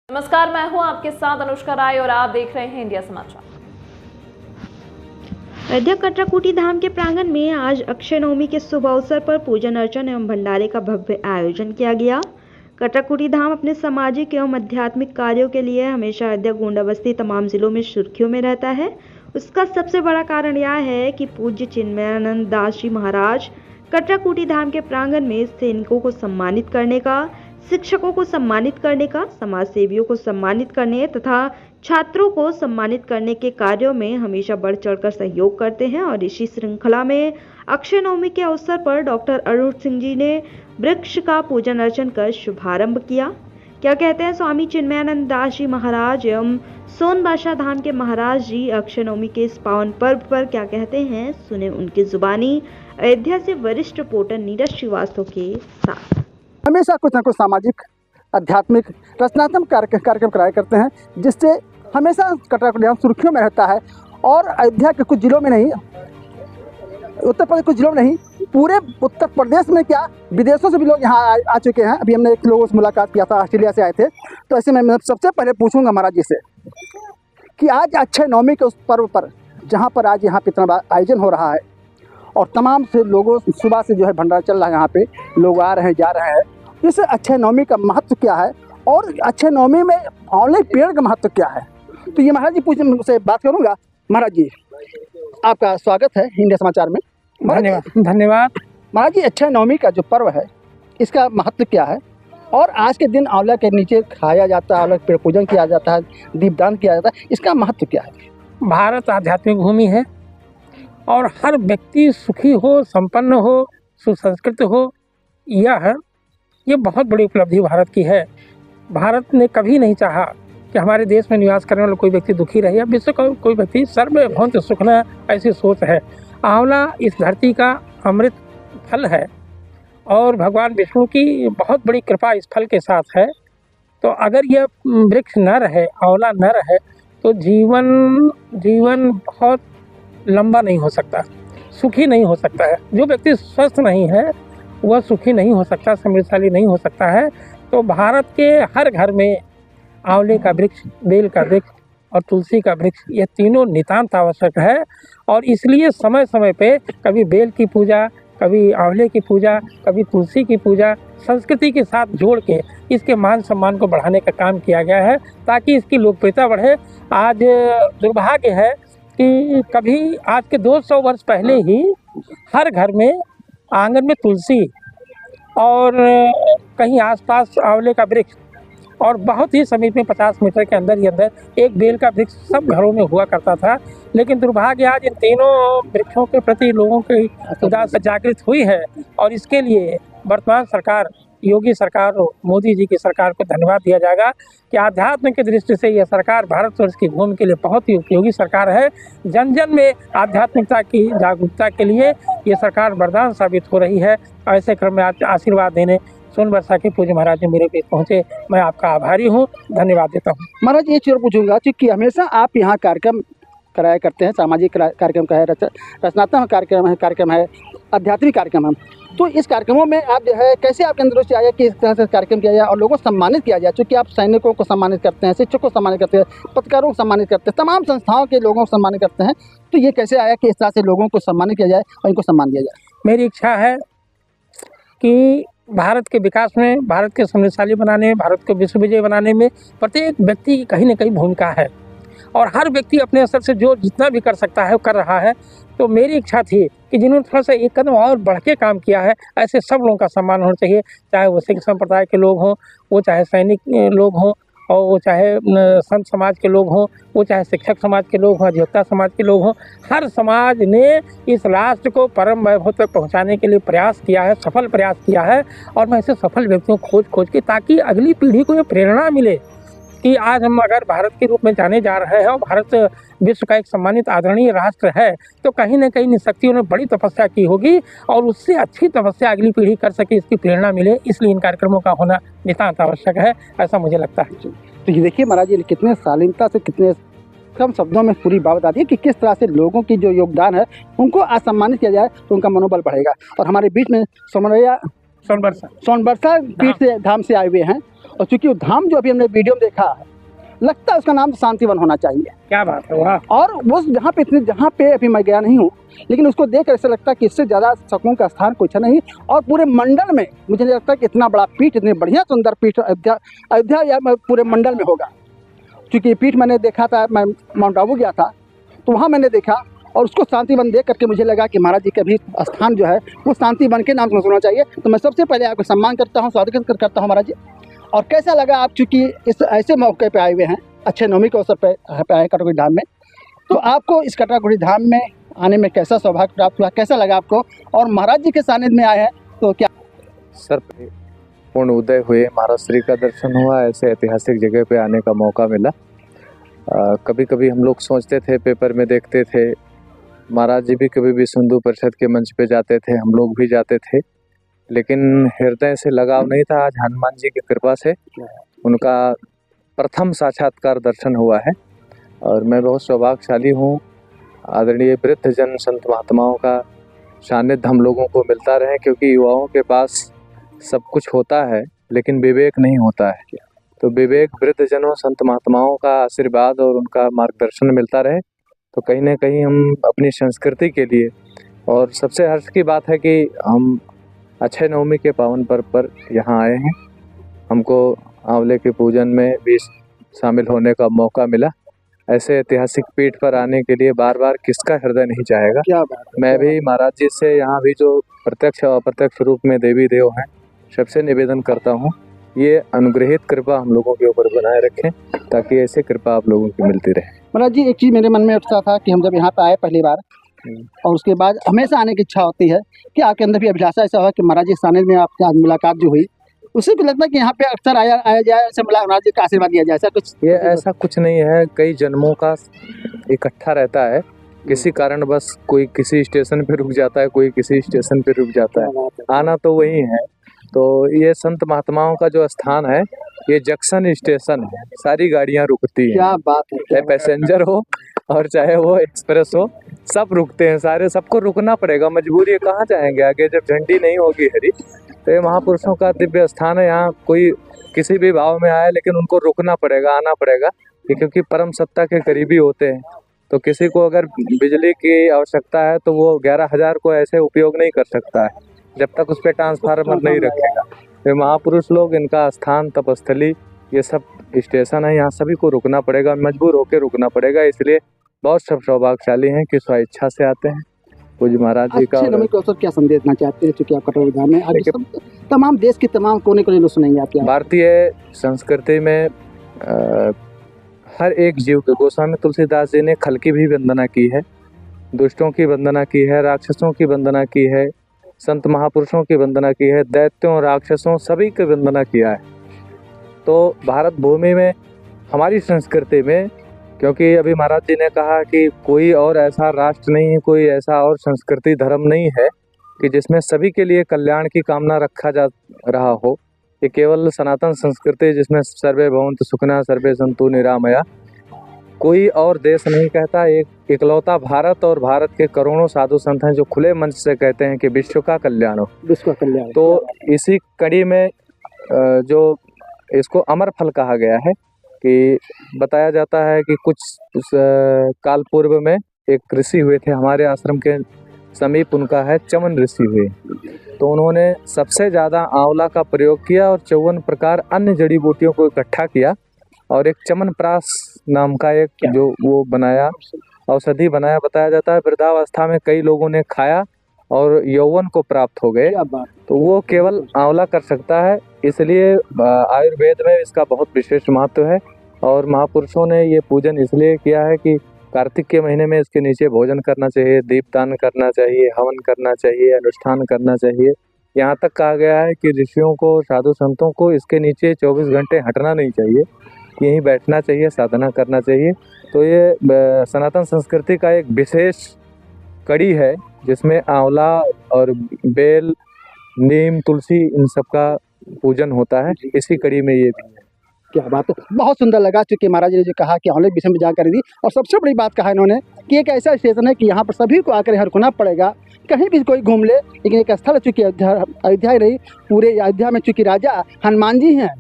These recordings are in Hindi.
नमस्कार, मैं हूं आपके साथ अनुष्का राय और आप देख रहे हैं इंडिया समाचार। अयोध्या कटराकुटी धाम के प्रांगण में आज अक्षय नवमी के शुभ अवसर पर पूजन अर्चन एवं भंडारे का भव्य आयोजन किया गया। कटराकुटी धाम अपने सामाजिक एवं आध्यात्मिक कार्यों के लिए हमेशा अयोध्या गोंडा बस्ती तमाम जिलों में सुर्खियों में रहता है। उसका सबसे बड़ा कारण यह है कि पूज्य चिन्मयानंद दास जी महाराज कटराकुटी धाम के प्रांगण में सैनिकों को सम्मानित करने का, शिक्षकों को सम्मानित करने का, समाज सेवियों को सम्मानित करने तथा छात्रों को सम्मानित करने के कार्यों में हमेशा बढ़ चढ़कर सहयोग करते हैं। और इसी श्रृंखला में अक्षय नवमी के अवसर पर डॉक्टर अरुण सिंह जी ने वृक्ष का पूजन अर्चन कर शुभारंभ किया। क्या कहते हैं स्वामी चिन्मयानंद दास जी महाराज एवं सोनबादशाह धाम के महाराज जी अक्षय नवमी के इस पावन पर्व पर क्या कहते हैं, सुने उनकी जुबानी। अयोध्या से वरिष्ठ रिपोर्टर नीरज श्रीवास्तव के साथ। हमेशा कुछ न कुछ सामाजिक, आध्यात्मिक, रचनात्मक कार्यक्रम कराया करते हैं, जिससे हमेशा कटराकुटी धाम सुर्खियों में रहता है। और अयोध्या के कुछ जिलों में नहीं, उत्तर प्रदेश कुछ जिलों में नहीं, पूरे उत्तर प्रदेश में क्या विदेशों से भी लोग यहाँ आ चुके हैं। अभी हमने एक लोगों से मुलाकात किया था, ऑस्ट्रेलिया से आए थे। तो ऐसे में मैं सबसे पहले पूछूंगा महाराज जी से कि आज अक्षय नवमी के उस पर्व पर, जहाँ पर आज यहाँ पे इतना बड़ा आयोजन हो रहा है और तमाम से लोगों सुबह से जो है भंडारा चल रहा है, यहाँ पे लोग आ रहे हैं, जा रहे हैं, इस अक्षय नवमी का महत्व क्या है और अक्षय नवमी में आंवले पेड़ का महत्व क्या है? तो ये महाराज जी से बात करूंगा। महाराज जी, आपका स्वागत है इंडिया समाचार में। धन्यवाद। महाराज जी, अक्षय नवमी का जो पर्व है, इसका महत्व क्या है? और आज के दिन आंवला के नीचे खाया जाता है, आंवला पेड़ पूजन किया जाता है, दीपदान किया जाता है, इसका महत्व क्या है? भारत आध्यात्मिक भूमि है और हर व्यक्ति सुखी हो, संपन्न हो, सुसंस्कृत हो, ये बहुत बड़ी उपलब्धि भारत की है। भारत ने कभी नहीं चाहा कि हमारे देश में निवास करने वाला कोई व्यक्ति दुखी रहे या विश्व का कोई व्यक्ति सर्वभौंत सुख न, ऐसी सोच है। आंवला इस धरती का अमृत फल है और भगवान विष्णु की बहुत बड़ी कृपा इस फल के साथ है। तो अगर यह वृक्ष न रहे, आंवला न रहे, तो जीवन बहुत लंबा नहीं हो सकता, सुखी नहीं हो सकता है। जो व्यक्ति स्वस्थ नहीं है वह सुखी नहीं हो सकता, समृद्धशाली नहीं हो सकता है। तो भारत के हर घर में आंवले का वृक्ष, बेल का वृक्ष और तुलसी का वृक्ष, ये तीनों नितांत आवश्यक है। और इसलिए समय समय पे कभी बेल की पूजा, कभी आंवले की पूजा, कभी तुलसी की पूजा संस्कृति के साथ जोड़ के इसके मान सम्मान को बढ़ाने का काम किया गया है, ताकि इसकी लोकप्रियता बढ़े। आज दुर्भाग्य है कि कभी आज के 200 वर्ष पहले ही हर घर में आंगन में तुलसी और कहीं आसपास आंवले का वृक्ष और बहुत ही समीप में 50 मीटर के अंदर ही अंदर एक बेल का वृक्ष सब घरों में हुआ करता था। लेकिन दुर्भाग्य आज इन तीनों वृक्षों के प्रति लोगों की उदास जागृत हुई है और इसके लिए वर्तमान सरकार, योगी सरकार, मोदी जी की सरकार को धन्यवाद दिया जाएगा कि आध्यात्म की दृष्टि से यह सरकार भारतवर्ष की भूमि के लिए बहुत ही उपयोगी सरकार है। जन जन में आध्यात्मिकता की जागरूकता के लिए ये सरकार वरदान साबित हो रही है। ऐसे क्रम में आशीर्वाद देने सोनबरसा के पूज्य महाराज जी मेरे बीच पहुँचे, मैं आपका आभारी हूँ, धन्यवाद देता हूँ। महाराज, ये चीज़ पूछूंगा कि हमेशा आप यहाँ कार्यक्रम कराया करते हैं, सामाजिक कार्यक्रम का है, रचनात्मक कार्यक्रम है, आध्यात्मिक कार्यक्रम है। तो इस कार्यक्रमों में आप जो है कैसे आपके अंदर से आया कि इस तरह से कार्यक्रम किया जाए और लोगों को सम्मानित किया जाए? चूँकि आप सैनिकों को सम्मानित करते हैं, शिक्षकों को सम्मानित करते हैं, पत्रकारों को सम्मानित करते हैं, तमाम संस्थाओं के लोगों को सम्मानित करते हैं। तो ये कैसे आया कि इस तरह से लोगों को सम्मानित किया जाए और इनको सम्मान दिया जाए? मेरी इच्छा है कि भारत के विकास में, भारत के समृद्धशाली बनाने में, भारत को विश्व विजय बनाने में प्रत्येक व्यक्ति की कहीं न कहीं भूमिका है और हर व्यक्ति अपने स्तर से जो जितना भी कर सकता है वो कर रहा है। तो मेरी इच्छा थी कि जिन्होंने थोड़ा सा एक कदम और बढ़ के काम किया है, ऐसे सब लोगों का सम्मान होना चाहिए, चाहे वो सिख संप्रदाय के लोग हों, वो चाहे सैनिक लोग हों, और वो चाहे संत समाज के लोग हों, वो चाहे शिक्षक समाज के लोग हों, अधिवक्ता समाज के लोग हों। हर समाज ने इस राष्ट्र को परम वैभव तक पहुँचाने के लिए प्रयास किया है, सफल प्रयास किया है। और मैं ऐसे सफल व्यक्तियों को खोज के, ताकि अगली पीढ़ी को ये प्रेरणा मिले कि आज हम अगर भारत के रूप में जाने जा रहे हैं और भारत विश्व का एक सम्मानित आदरणीय राष्ट्र है, तो कहीं न कहीं इन शक्तियों ने बड़ी तपस्या की होगी और उससे अच्छी तपस्या अगली पीढ़ी कर सके, इसकी प्रेरणा मिले। इसलिए इन कार्यक्रमों का होना नितांत आवश्यक है, ऐसा मुझे लगता है। तो ये देखिए महाराज जी, कितने शालीनता से, कितने कम शब्दों में पूरी बात आती है कि किस तरह से लोगों की जो योगदान है उनको आज सम्मानित किया जाए तो उनका मनोबल बढ़ेगा। और हमारे बीच में सोनबरसा पीठ से धाम से आए हुए हैं और चूँकि वो धाम जो अभी हमने वीडियो में देखा है, लगता है उसका नाम शांतिवन होना चाहिए। क्या बात है, वाह। और वो जहाँ पे अभी मैं गया नहीं हूँ, लेकिन उसको देख कर ऐसा लगता है कि इससे ज़्यादा सुकून का स्थान कुछ नहीं। और पूरे मंडल में मुझे नहीं लगता कि इतना बड़ा पीठ, इतनी बढ़िया सुंदर पीठ अयोध्या या पूरे मंडल में होगा। क्योंकि पीठ मैंने देखा था, मैं माउंट आबू गया था तो वहाँ मैंने देखा, और उसको शांतिवन देख करके मुझे लगा कि महाराज जी का भी स्थान जो है वो शांतिवन के नाम से होना चाहिए। तो मैं सबसे पहले आपको सम्मान करता हूँ, स्वागत करता हूँ महाराज जी। और कैसा लगा आप, चूँकि इस ऐसे मौके पे आए हुए हैं, अक्षय नवमी के अवसर पे आए कटाकुटी धाम में, तो आपको इस कटाकुटी धाम में आने में कैसा सौभाग्य प्राप्त हुआ, कैसा लगा आपको? और महाराज जी के सानिध्य में आए हैं तो क्या? सर, पूर्ण उदय हुए महाराज श्री का दर्शन हुआ, ऐसे ऐतिहासिक जगह पे आने का मौका मिला। कभी कभी हम लोग सोचते थे, पेपर में देखते थे, महाराज जी भी कभी भी सिंधु परिषद के मंच पे जाते थे, हम लोग भी जाते थे, लेकिन हृदय से लगाव नहीं था। आज हनुमान जी की कृपा से उनका प्रथम साक्षात्कार दर्शन हुआ है और मैं बहुत सौभाग्यशाली हूँ। आदरणीय वृद्ध जन संत महात्माओं का सानिध्य हम लोगों को मिलता रहे, क्योंकि युवाओं के पास सब कुछ होता है लेकिन विवेक नहीं होता है। तो विवेक वृद्ध जनों संत महात्माओं का आशीर्वाद और उनका मार्गदर्शन मिलता रहे, तो कहीं ना कहीं हम अपनी संस्कृति के लिए, और सबसे हर्ष की बात है कि हम अक्षय नवमी के पावन पर्व पर यहाँ आए हैं। हमको आंवले के पूजन में भी शामिल होने का मौका मिला। ऐसे ऐतिहासिक पीठ पर आने के लिए बार बार किसका हृदय नहीं चाहेगा। क्या बात है। मैं भी महाराज जी से, यहाँ भी जो प्रत्यक्ष और अप्रत्यक्ष रूप में देवी देव हैं, सबसे निवेदन करता हूँ ये अनुग्रहित कृपा हम लोगों के ऊपर बनाए रखें, ताकि ऐसे कृपा आप लोगों की मिलती रहे। महाराज जी, एक चीज़ मेरे मन में उठता था कि हम जब यहाँ पे आए पहली बार और उसके बाद हमेशा आने की इच्छा होती है कि आपके अंदर भी अभिलाषा ऐसा हुआ कि महाराज जी सानिध्य में आपकी आज मुलाकात जो हुई, उससे भी लगता है कि यहाँ पे अक्सर आया जाए, ऐसे महाराज जी का आशीर्वाद दिया जाए, ऐसा कुछ? ये ऐसा कुछ नहीं है, कई जन्मों का इकट्ठा रहता है। किसी कारण बस कोई किसी स्टेशन पे रुक जाता है, कोई किसी स्टेशन पे रुक जाता है, आना तो वही है। तो ये संत महात्माओं का जो स्थान है, ये जंक्शन स्टेशन है, सारी गाड़ियाँ रुकती हैं। क्या बात है। चाहे पैसेंजर हो और चाहे वो एक्सप्रेस हो, सब रुकते हैं, सारे सबको रुकना पड़ेगा, मजबूरी है, कहाँ जाएंगे आगे जब झंडी नहीं होगी हरी। तो ये महापुरुषों का दिव्य स्थान है, यहाँ कोई किसी भी भाव में आए लेकिन उनको रुकना पड़ेगा, आना पड़ेगा, क्योंकि परम सत्ता के करीबी होते हैं। तो किसी को अगर बिजली की आवश्यकता है तो वो 11,000 को ऐसे उपयोग नहीं कर सकता है जब तक उस पर ट्रांसफार्मर नहीं रखेगा। तो महापुरुष लोग, इनका स्थान, तपस्थली, ये सब स्टेशन है, यहाँ सभी को रुकना पड़ेगा, मजबूर होकर रुकना पड़ेगा। इसलिए बहुत सब सौभाग्यशाली हैं कि स्वेच्छा से आते हैं। पूज्य महाराज जी का अक्षय नवमी के अवसर क्या संदेश देना चाहते हैं, चूँकि आप कटाकुटी धाम में आज तमाम देश के तमाम कोने कोने लोग सुनेंगे आपके? भारतीय संस्कृति में हर एक जीव के, गोस्वामी तुलसीदास जी ने खल की भी वंदना की है, दुष्टों की वंदना की है, राक्षसों की वंदना की है, संत महापुरुषों की वंदना की है, दैत्यों राक्षसों सभी की वंदना किया है। तो भारत भूमि में, हमारी संस्कृति में, क्योंकि अभी महाराज जी ने कहा कि कोई और ऐसा राष्ट्र नहीं है, कोई ऐसा और संस्कृति धर्म नहीं है कि जिसमें सभी के लिए कल्याण की कामना रखा जा रहा हो। ये केवल सनातन संस्कृति जिसमें सर्वे भवन्तु सुखिनः सर्वे सन्तु निरामया, कोई और देश नहीं कहता, एक इकलौता भारत, और भारत के करोड़ों साधु संत हैं जो खुले मंच से कहते हैं कि विश्व का कल्याण हो। विश्व का कल्याण। तो इसी कड़ी में जो इसको अमर फल कहा गया है, कि बताया जाता है कि कुछ काल पूर्व में एक ऋषि हुए थे हमारे आश्रम के समीप, उनका है चमन ऋषि हुए। तो उन्होंने सबसे ज़्यादा आंवला का प्रयोग किया और 54 प्रकार अन्य जड़ी बूटियों को इकट्ठा किया और एक चमनप्राश नाम का एक जो वो बनाया, औषधि बनाया। बताया जाता है वृद्धावस्था में कई लोगों ने खाया और यौवन को प्राप्त हो गए। तो वो केवल आंवला कर सकता है, इसलिए आयुर्वेद में इसका बहुत विशेष महत्व है। और महापुरुषों ने ये पूजन इसलिए किया है कि कार्तिक के महीने में इसके नीचे भोजन करना चाहिए, दीपदान करना चाहिए, हवन करना चाहिए, अनुष्ठान करना चाहिए। यहाँ तक कहा गया है कि ऋषियों को, साधु संतों को इसके नीचे 24 घंटे हटना नहीं चाहिए, यहीं बैठना चाहिए, साधना करना चाहिए। तो ये सनातन संस्कृति का एक विशेष कड़ी है जिसमें आंवला और बेल, नीम, तुलसी, इन सब का पूजन होता है। इसी कड़ी में ये भी है। क्या बात है, बहुत सुंदर लगा। चूँकि महाराज जी ने जो कहा कि आंवले विषय में जानकारी दी, और सबसे बड़ी बात कहा इन्होंने कि एक ऐसा स्टेशन है कि यहाँ पर सभी को आकर रुकना पड़ेगा, कहीं भी कोई घूम ले, लेकिन एक स्थल चूँकि अयोध्या ही रही, पूरे अयोध्या में चूँकि राजा हनुमान जी हैं,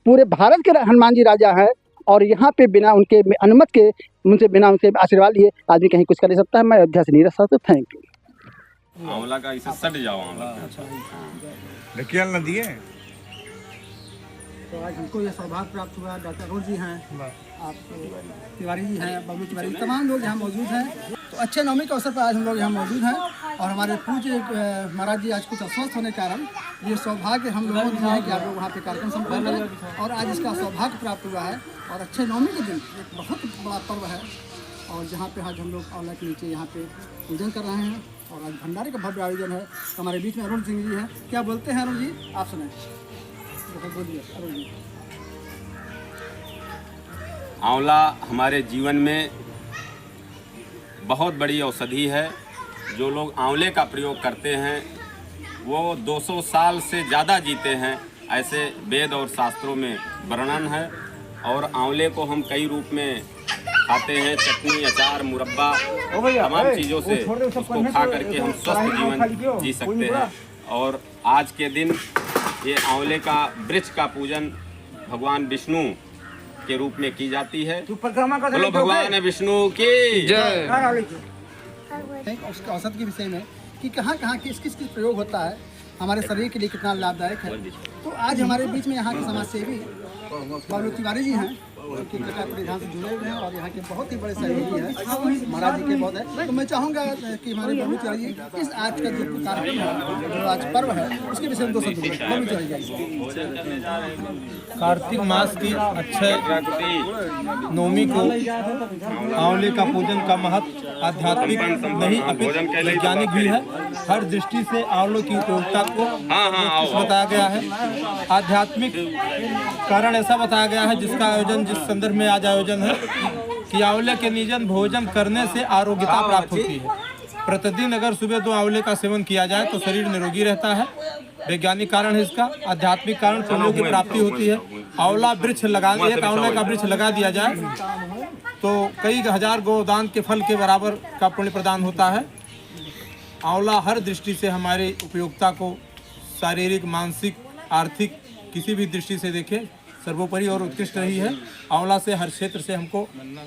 पूरे भारत के हनुमान जी राजा हैं और यहाँ पे बिना उनके अनुमति के, उनसे बिना उनके आशीर्वाद लिए आदमी कहीं कुछ कर नहीं सकता है। मैं अयोध्या से नीरज साहब, थैंक यू। आंवला का इसे सट जाओ आंवला। ढकेल नदी है। तो आज हमको ये सौभाग्य प्राप्त हुआ। डॉक्टर अरुण जी हैं, आप तिवारी जी हैं, बबलू तिवारी, तमाम लोग यहाँ मौजूद हैं। तो अच्छे नवमी के अवसर पर आज हम लोग यहाँ मौजूद हैं और हमारे पूज्य महाराज जी आज कुछ अस्वस्थ होने के कारण ये सौभाग्य हम लोगों को है कि आप लोग वहाँ पे कार्यक्रम संपन्न करें और आज इसका सौभाग्य प्राप्त हुआ है। और अच्छे नवमी के दिन एक बहुत बड़ा पर्व है और जहाँ पे आज हम लोग आंवला के नीचे यहाँ पे पूजन कर रहे हैं और आज भंडारे का भव्य आयोजन है। हमारे बीच में अरुण सिंह जी हैं। क्या बोलते हैं अरुण जी, आप सुने। बोलिए अरुण जी। आंवला हमारे जीवन में बहुत बड़ी औषधि है। जो लोग आंवले का प्रयोग करते हैं वो 200 साल से ज़्यादा जीते हैं, ऐसे वेद और शास्त्रों में वर्णन है। और आंवले को हम कई रूप में खाते हैं, चटनी, अचार, मुरब्बा, तमाम चीज़ों से उसको खा करके हम स्वस्थ जीवन जी सकते हैं। और आज के दिन ये आंवले का वृक्ष का पूजन भगवान विष्णु के रूप में की जाती है। बोलो भगवान विष्णु की जय। उसके औषध के विषय में कि कहाँ किस किस प्रयोग होता है, हमारे शरीर के लिए कितना लाभदायक है। तो आज हमारे बीच में यहाँ के समाज सेवी बबलू तिवारी जी हैं, उनके परिधान से जुड़े हुए हैं और यहाँ के बहुत ही बड़े सहयोगी हैं, महाराज जी के बहुत है। तो मैं चाहूँगा कि हमारे बबलू तिवारी जी इस आज का जो कार्यक्रम है, जो आज पर्व है, उसके विषय में 2 शब्द बोलें। बबलू तिवारी जी। कार्तिक मास की अक्षय नवमी को आंवले का पूजन का महत्व आध्यात्मिक नहीं अपितु वैज्ञानिक भी है। हर दृष्टि से आंवलों की उपयोगिता को बताया गया है। आध्यात्मिक कारण ऐसा बताया गया है जिसका आयोजन जिस संदर्भ में आज आयोजन है कि आंवले के निजन भोजन करने से आरोग्यता प्राप्त होती है। प्रतिदिन अगर सुबह 2 आंवले का सेवन किया जाए तो शरीर निरोगी रहता है। वैज्ञानिक कारण है इसका। आध्यात्मिक कारण पुण्यों की प्राप्ति होती है। आंवला वृक्ष लगा, एक आंवले का वृक्ष लगा दिया जाए तो कई हजार गोदान के फल के बराबर का पुण्य प्रदान होता है। आंवला हर दृष्टि से हमारी उपयोगिता को शारीरिक, मानसिक, आर्थिक किसी भी दृष्टि से देखें सर्वोपरि और उत्कृष्ट रही है। आंवला से हर क्षेत्र से हमको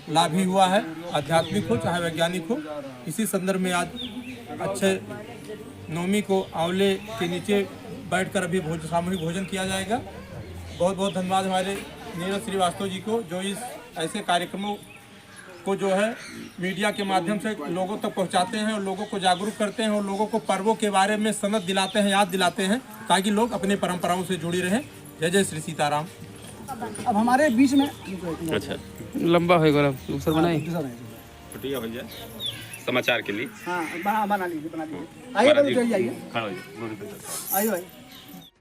लाभ ही हुआ है, आध्यात्मिक हो चाहे वैज्ञानिक हो। इसी संदर्भ में आज अच्छे नवमी को आंवले के नीचे बैठकर अभी सामूहिक भोजन किया जाएगा। बहुत बहुत धन्यवाद हमारे नीरज श्रीवास्तव जी को, जो इस ऐसे कार्यक्रमों को जो है मीडिया के माध्यम से लोगों तक पहुंचाते हैं और लोगों को जागरूक करते हैं और लोगों को पर्वों के बारे में सनद दिलाते हैं, याद दिलाते हैं, ताकि लोग अपने परंपराओं से जुड़ी रहें। जय जय श्री सीताराम। अब हमारे बीच में अच्छा लंबा होएगा सर, बनाई फटिया हो जाए समाचार के लिए। हाँ, बना लीजिए। आइए बबलू चलिए, आइए आइए।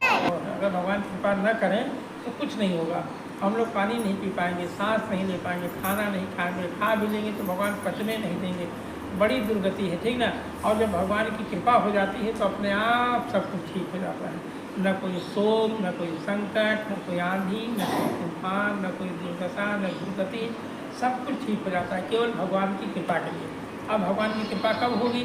अगर भगवान कृपा न करें तो कुछ नहीं होगा। हम लोग पानी नहीं पी पाएंगे, सांस नहीं ले पाएंगे, खाना नहीं खाएंगे, खा भी लेंगे तो भगवान पचने नहीं देंगे। बड़ी दुर्गति है, ठीक ना। और जब भगवान की कृपा हो जाती है तो अपने आप सब कुछ ठीक हो जाता है। न कोई शोक, न कोई संकट, न कोई आंधी, न कोई तूफान, न कोई दुर्दशा, न दुर्गति, सब कुछ ठीक हो जाता है केवल भगवान की कृपा के लिए। अब भगवान की कृपा कब होगी?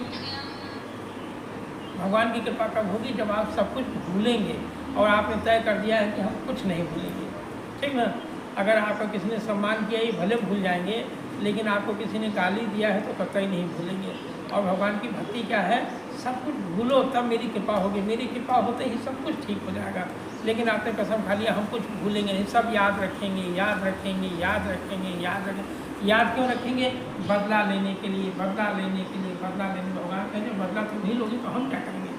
भगवान की कृपा कब होगी? जब आप सब कुछ भूलेंगे और आपने तय कर दिया है कि हम कुछ नहीं भूलेंगे, ठीक ना। अगर आपको किसी ने सम्मान किया ही भले भूल जाएंगे, लेकिन आपको किसी ने गाली दिया है तो कतई नहीं भूलेंगे। और भगवान की भक्ति क्या है? सब कुछ भूलो तब मेरी कृपा होगी। मेरी कृपा होते ही सब कुछ ठीक हो जाएगा। लेकिन आपने कसम खा लिया हम कुछ भूलेंगे नहीं, सब याद रखेंगे, याद रखेंगे, याद रखेंगे, याद रखेंगे। याद क्यों रखेंगे? बदला लेने के लिए, बदला लेने के लिए, बदला लेने। भगवान कहेंगे बदला तुम नहीं लोगे तो हम क्या करेंगे?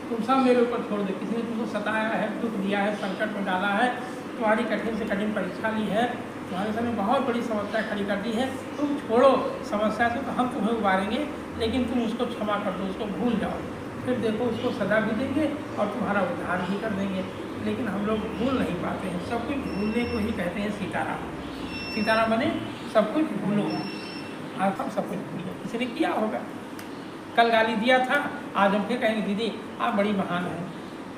तुम सब मेरे ऊपर छोड़ दो। किसी ने तुमको सताया है, दुख दिया है, संकट में डाला है, तुम्हारी कठिन से कठिन परीक्षा ली है, तुम्हारे सामने बहुत बड़ी समस्या खड़ी कर दी है, तुम छोड़ो समस्या से, तो हम तुम्हें उबारेंगे, लेकिन तुम उसको क्षमा कर दो, उसको भूल जाओ। फिर देखो उसको सजा भी देंगे और तुम्हारा उद्धार भी कर देंगे। लेकिन हम लोग भूल नहीं पाते हैं। सब कुछ भूलने को ही कहते हैं सीताराम। सीताराम बने सब कुछ भूलो, आज हम सब कुछ भूलो। किसी ने किया होगा, कल गाली दिया था, आज हम फिर कहेंगे दीदी आप बड़ी महान हैं,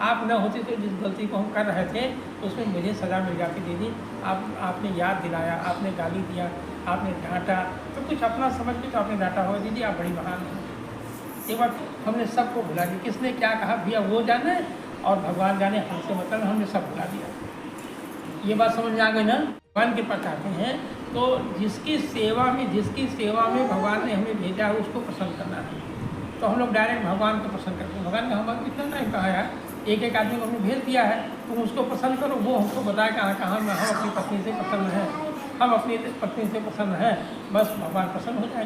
आप न होती तो जिस गलती को हम कर रहे थे उसमें मुझे सज़ा मिल जाती। दीदी आपने याद दिलाया, आपने गाली दिया, आपने डांटा, तो कुछ अपना समझ के तो आपने डांटा होगा, दीदी आप बड़ी महान हैं। एक बार हमने सबको भुला दिया। किसने क्या कहा भैया वो जाने और भगवान जाने, हमसे मतलब हमने सब भुला दिया। ये बात समझ में आ गई ना। भगवान के पास आते हैं तो जिसकी सेवा में भगवान ने हमें भेजा है उसको पसंद करना है। तो हम लोग डायरेक्ट भगवान को पसंद करते हैं। भगवान ने हमें इतना टाइम कहा है, एक आदमी को हमने भेज दिया है, तुम उसको पसंद करो, वो हमको बताए कहाँ हम अपनी पत्नी से प्रसन्न हैं, हम अपनी पत्नी से प्रसन्न हैं, बस भगवान प्रसन्न हो जाए।